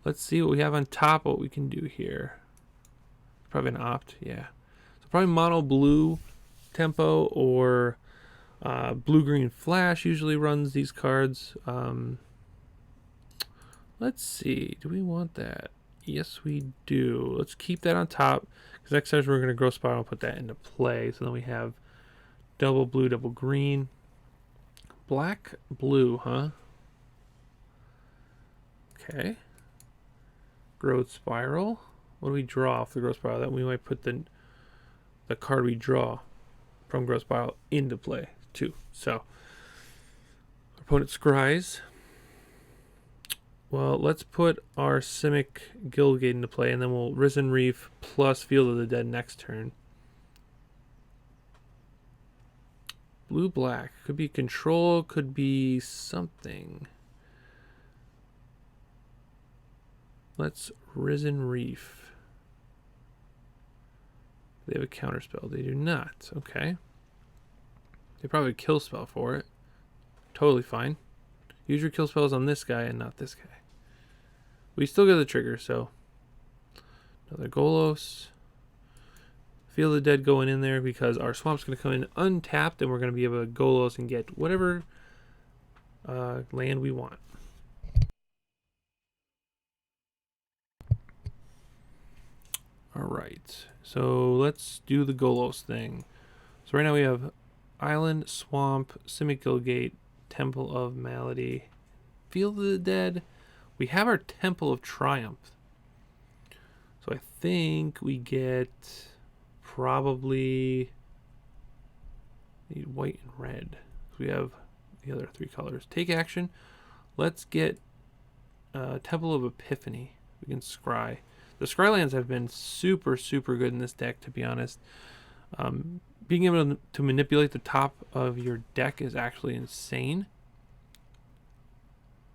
Let's see what we have on top, what we can do here. Probably an opt, yeah. So probably mono blue tempo or blue green flash usually runs these cards. Let's see, do we want that? Yes, we do. Let's keep that on top, because next time we're going to Growth Spiral and put that into play. So then we have double blue, double green. Black, blue, huh? Okay. Growth Spiral. What do we draw off the Growth Spiral? That we might put the card we draw from Growth Spiral into play too. So our opponent scries. Well, let's put our Simic Guildgate into play, and then we'll Risen Reef plus Field of the Dead next turn. Blue black could be control, could be something. Let's Risen Reef. They have a counter spell. They do not. Okay. They probably have a kill spell for it. Totally fine. Use your kill spells on this guy and not this guy. We still get the trigger, so another Golos. Feel the Dead going in there because our swamp's going to come in untapped, and we're going to be able to Golos and get whatever land we want. Alright, so let's do the Golos thing. So right now we have Island, Swamp, Simic Guildgate, Temple of Malady, Field of the Dead. We have our Temple of Triumph. So I think we get probably need white and red. We have the other 3 colors. Take action. Let's get Temple of Epiphany. We can scry. The scry lands have been super, super good in this deck, to be honest. Being able to manipulate the top of your deck is actually insane.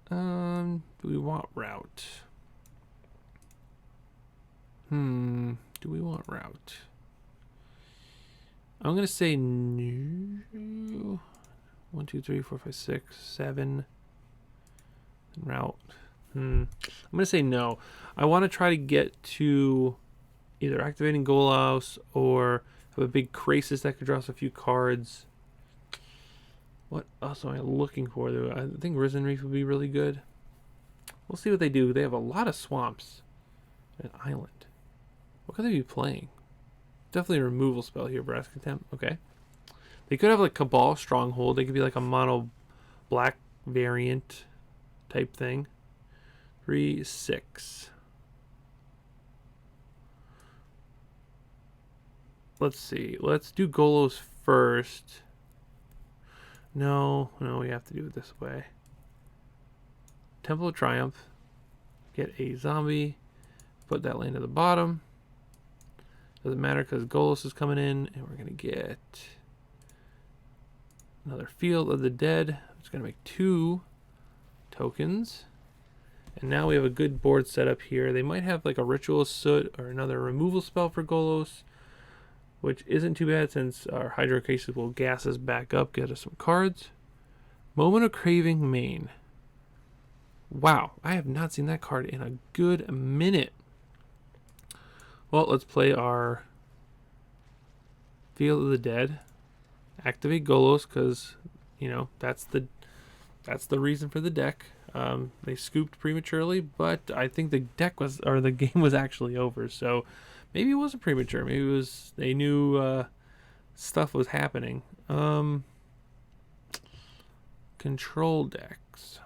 Do we want route? Do we want route? I'm gonna say no. 1, 2, 3, 4, 5, 6, 7. Route. I'm gonna say no. I want to try to get to either activating Golos or have a big Krasis that could draw us a few cards. What else am I looking for? I think Risen Reef would be really good. We'll see what they do. They have a lot of swamps. An island. What could they be playing? Definitely a removal spell here, Brass Contempt. Okay. They could have like Cabal Stronghold. They could be like a mono black variant type thing. 3, 6. Let's see. Let's do Golos first. No, we have to do it this way. Temple of Triumph. Get a zombie. Put that land at the bottom. Doesn't matter because Golos is coming in, and we're going to get another Field of the Dead. It's going to make 2 tokens. And now we have a good board set up here. They might have like a Ritual Soot or another removal spell for Golos, which isn't too bad since our Hydro Cases will gas us back up, get us some cards. Moment of Craving Main. Wow, I have not seen that card in a good minute. Well, let's play our Field of the Dead. Activate Golos because, you know, that's the reason for the deck. They scooped prematurely, but I think the deck was, or the game was actually over. So maybe it wasn't premature. Maybe it was, they knew stuff was happening. Control decks.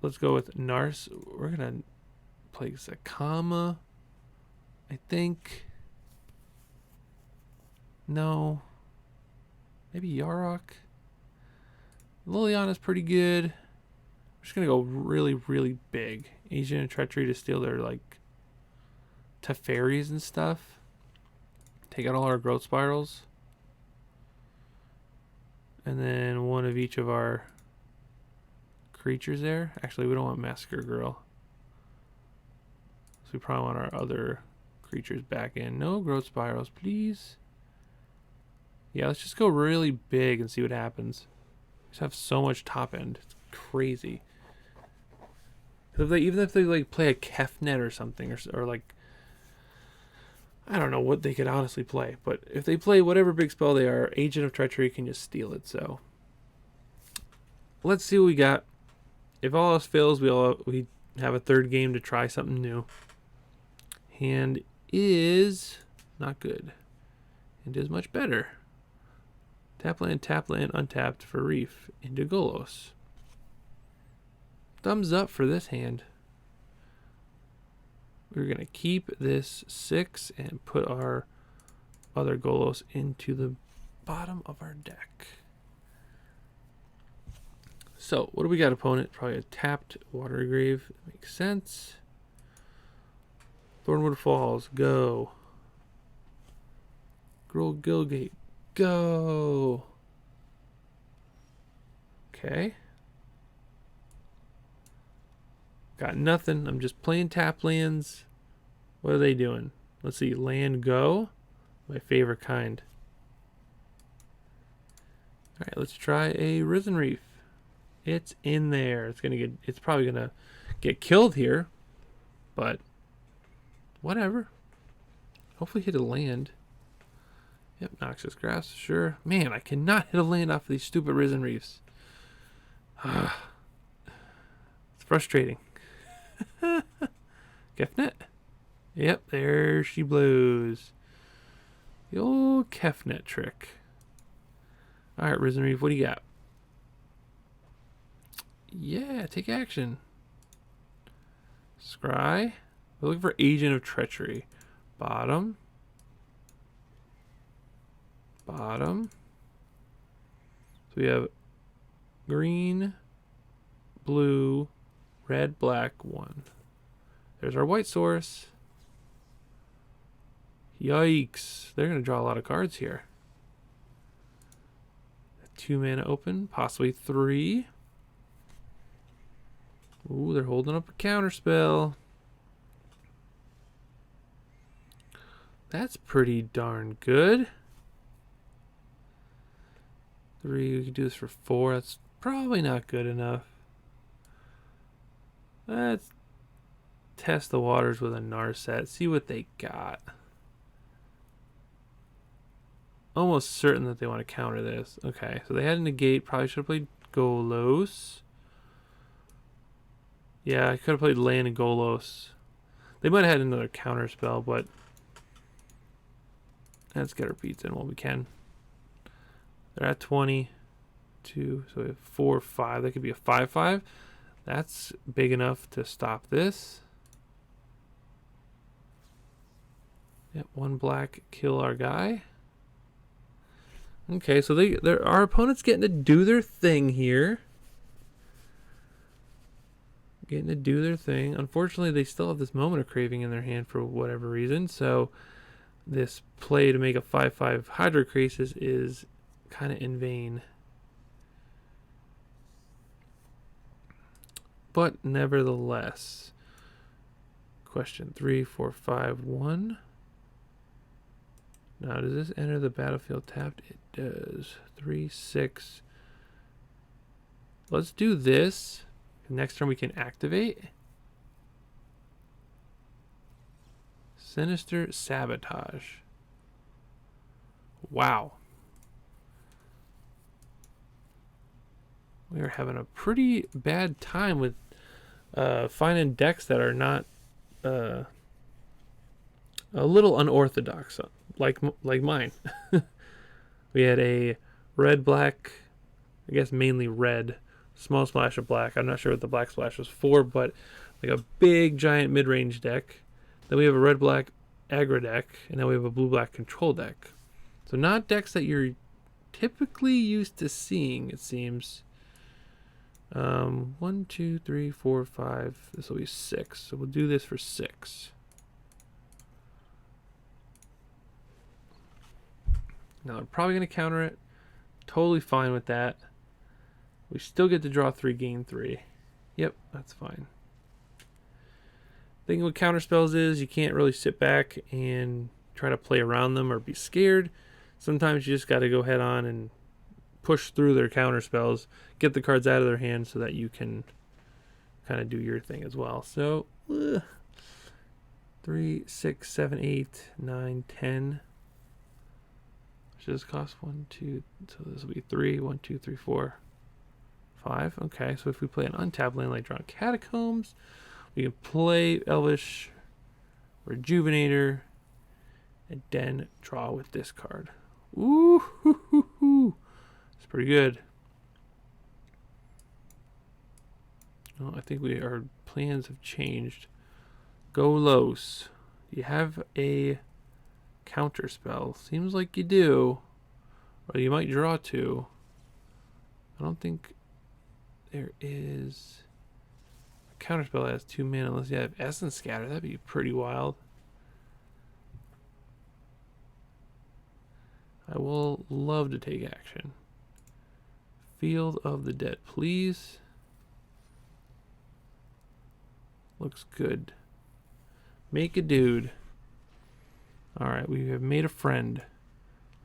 Let's go with Nars. We're gonna play Zakama, I think. No. Maybe Yarok. Liliana's pretty good. I'm just gonna go really, really big. Agent of Treachery to steal their like Teferis and stuff. Take out all our growth spirals. And then one of each of our creatures there. Actually, we don't want Massacre Girl. So we probably want our other creatures back in. No growth spirals, please. Yeah, let's just go really big and see what happens. We just have so much top end. It's crazy. Even if they like play a Kefnet or something, or like, I don't know what they could honestly play, but if they play whatever big spell they are, Agent of Treachery can just steal it. So let's see what we got. If all else fails, we have a third game to try something new. Hand is not good. Hand is much better. Tap land, untapped for Reef into Golos. Thumbs up for this hand. We're going to keep this 6 and put our other Golos into the bottom of our deck. So, what do we got, opponent? Probably a tapped Watergrave. Makes sense. Thornwood Falls, go. Gruul Gilgate, go. Okay. Got nothing. I'm just playing tap lands. What are they doing? Let's see. Land go. My favorite kind. Alright, let's try a Risen Reef. It's in there. It's probably gonna get killed here. But whatever. Hopefully hit a land. Yep, Noxious Grass, sure. Man, I cannot hit a land off of these stupid Risen Reefs. It's frustrating. Kefnet? Yep, there she blows. The old Kefnet trick. Alright, Risen Reef, what do you got? Yeah, take action. Scry. We're looking for Agent of Treachery. Bottom. Bottom. So we have green, blue, red, black, 1. There's our white source. Yikes. They're going to draw a lot of cards here. 2 mana open, possibly 3. Ooh, they're holding up a counter spell. That's pretty darn good. 3, we can do this for 4. That's probably not good enough. Let's test the waters with a Narset, see what they got. Almost certain that they want to counter this. Okay, so they had a negate. Probably should have played Golos. Yeah, I could have played land and Golos. They might have had another counter spell, but let's get our beats in while we can. They're at 22, so we have 4, 5. That could be a 5/5. That's big enough to stop this. Yep, 1 black, kill our guy. Okay, so our opponent's getting to do their thing here. Getting to do their thing. Unfortunately, they still have this Moment of Craving in their hand for whatever reason, so this play to make a 5/5 Hydro Crisis is kind of in vain. But nevertheless, question 3, 4, 5, 1. Now, does this enter the battlefield tapped? It does. 3, 6. Let's do this. Next turn we can activate. Sinister Sabotage. Wow. We are having a pretty bad time with finding decks that are not a little unorthodox, like mine. We had a red, black, I guess mainly red, small splash of black. I'm not sure what the black splash was for, but like a big giant mid-range deck. Then we have a red, black aggro deck, and then we have a blue, black control deck. So not decks that you're typically used to seeing, it seems. 1, 2, 3, 4, 5. This will be 6. So we'll do this for 6. Now I'm probably going to counter it. Totally fine with that. We still get to draw 3, gain 3. Yep, that's fine. Thing with counter spells is you can't really sit back and try to play around them or be scared. Sometimes you just got to go head on and push through their counter spells, get the cards out of their hand so that you can kind of do your thing as well. So 3, 6, 7, 8, 9, 10. Should this cost 1, 2? So this will be 3. 1, 2, 3, 4, 5. Okay, so if we play an untapped land like Drawn Catacombs, we can play Elvish Rejuvenator and then draw with this card. Ooh, hoo, hoo, hoo. It's pretty good. Oh, I think our plans have changed. Golos. Do you have a counter spell? Seems like you do. Or you might draw 2. I don't think there is a counter spell that has 2 mana unless you have Essence Scatter. That'd be pretty wild. I will love to take action. Field of the Dead, please. Looks good. Make a dude. Alright, we have made a friend.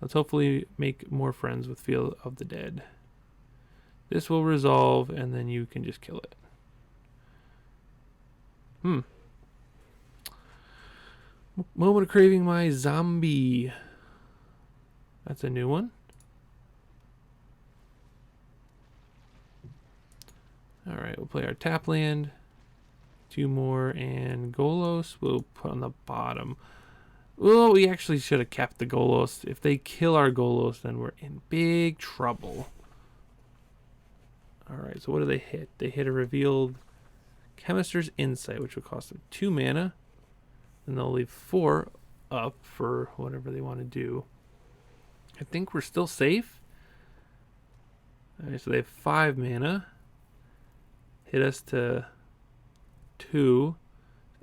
Let's hopefully make more friends with Field of the Dead. This will resolve, and then you can just kill it. Moment of Craving my zombie. That's a new one. Alright, we'll play our tap land. 2 more, and Golos we'll put on the bottom. Oh, we actually should have kept the Golos. If they kill our Golos, then we're in big trouble. Alright, so what do they hit? They hit a revealed Chemister's Insight, which will cost them 2 mana. And they'll leave 4 up for whatever they want to do. I think we're still safe. Alright, so they have 5 mana. Hit us to 2,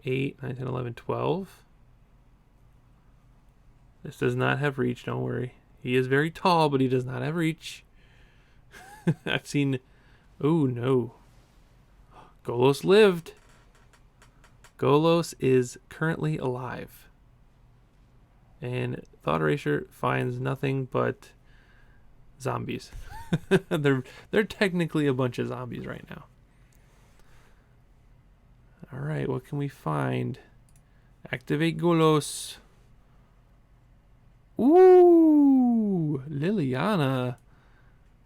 8, 9, 10, 11, 12. This does not have reach, don't worry. He is very tall, but he does not have reach. I've seen... Oh, no. Golos lived. Golos is currently alive. And Thought Eraser finds nothing but zombies. They're technically a bunch of zombies right now. Alright, what can we find? Activate Golos. Ooh, Liliana.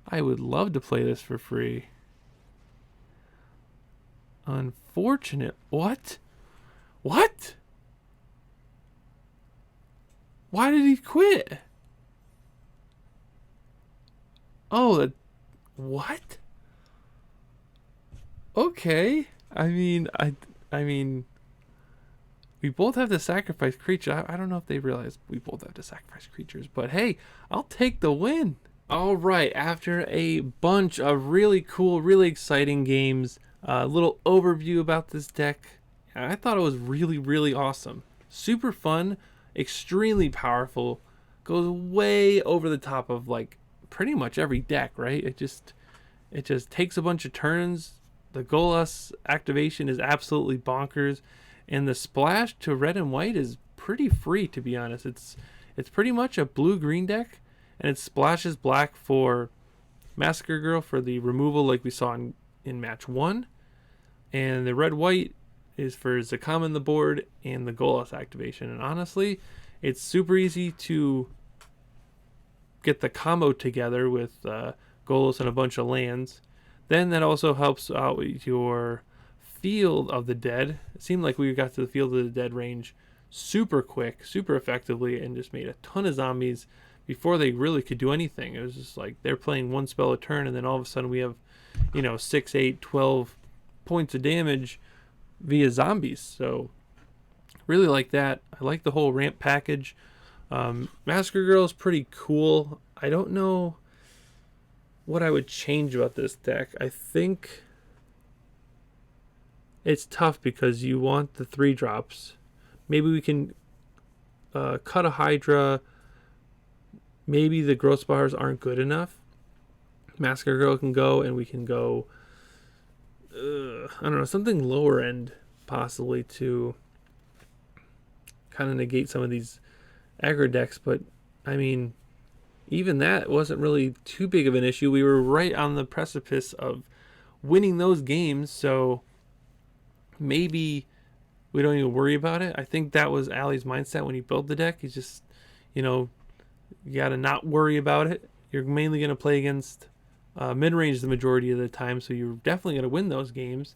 I would love to play this for free. Unfortunate. What? What? Why did he quit? Oh, what? Okay. I mean, we both have to sacrifice creatures. I don't know if they realize we both have to sacrifice creatures, but hey, I'll take the win. All right, after a bunch of really cool, really exciting games, a little overview about this deck. I thought it was really, really awesome. Super fun, extremely powerful, goes way over the top of like pretty much every deck, right? It just takes a bunch of turns. The Golos activation is absolutely bonkers, and the splash to red and white is pretty free, to be honest. It's pretty much a blue-green deck, and it splashes black for Massacre Girl for the removal like we saw in match 1, and the red-white is for Zakama on the board and the Golos activation. And honestly, it's super easy to get the combo together with Golos and a bunch of lands. Then that also helps out with your Field of the Dead. It seemed like we got to the Field of the Dead range super quick, super effectively, and just made a ton of zombies before they really could do anything. It was just like they're playing one spell a turn, and then all of a sudden we have, 6, 8, 12 points of damage via zombies. So really like that. I like the whole ramp package. Massacre Girl is pretty cool. I don't know what I would change about this deck. I think it's tough because you want the 3-drops. Maybe we can cut a Hydra. Maybe the growth bars aren't good enough. Massacre Girl can go, and we can go I don't know, something lower end possibly to kind of negate some of these aggro decks. But I mean, even that wasn't really too big of an issue. We were right on the precipice of winning those games, so maybe we don't even worry about it. I think that was Ali's mindset when he built the deck. He's just, you got to not worry about it. You're mainly going to play against mid-range the majority of the time, so you're definitely going to win those games.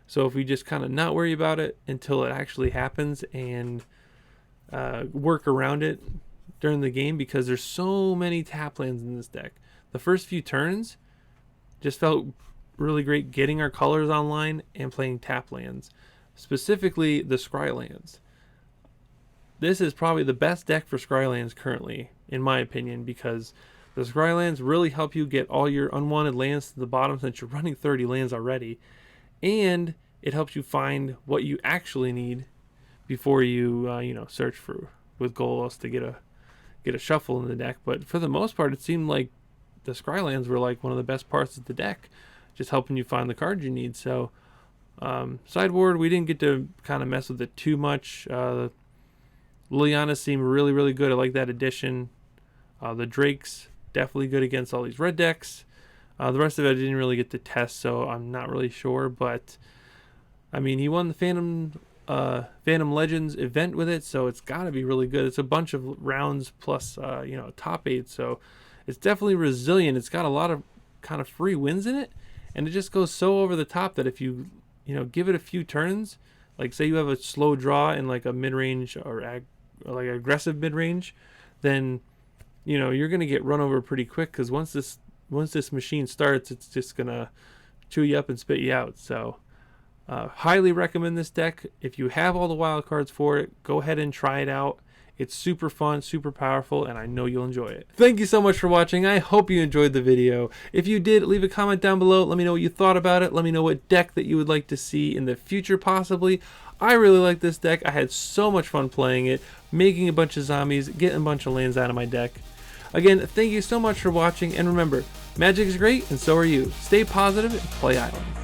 So if we just kind of not worry about it until it actually happens and work around it during the game, because there's so many tap lands in this deck. The first few turns just felt really great getting our colors online and playing tap lands, specifically the Scry lands. This is probably the best deck for Scry lands currently, in my opinion, because the Scry lands really help you get all your unwanted lands to the bottom since you're running 30 lands already, and it helps you find what you actually need before you search for with Golos to get a shuffle in the deck. But for the most part, it seemed like the Scry lands were like one of the best parts of the deck, just helping you find the cards you need. So sideboard, we didn't get to kind of mess with it too much. Liliana seemed really, really good. I like that addition. The Drakes, definitely good against all these red decks. The rest of it I didn't really get to test, so I'm not really sure. But I mean, he won the Fandom Legends event with it, so it's got to be really good. It's a bunch of rounds plus top 8, so it's definitely resilient. It's got a lot of kind of free wins in it, and it just goes so over the top that if you give it a few turns, like say you have a slow draw in like a mid-range or like aggressive mid-range, then you're gonna get run over pretty quick, because once this machine starts, it's just gonna chew you up and spit you out. So highly recommend this deck. If you have all the wild cards for it, go ahead and try it out. It's super fun, super powerful, and I know you'll enjoy it. Thank you so much for watching. I hope you enjoyed the video. If you did, leave a comment down below. Let me know what you thought about it. Let me know what deck that you would like to see in the future possibly. I really like this deck. I had so much fun playing it, making a bunch of zombies, getting a bunch of lands out of my deck. Again, thank you so much for watching, and remember, Magic is great, and so are you. Stay positive and play Islands.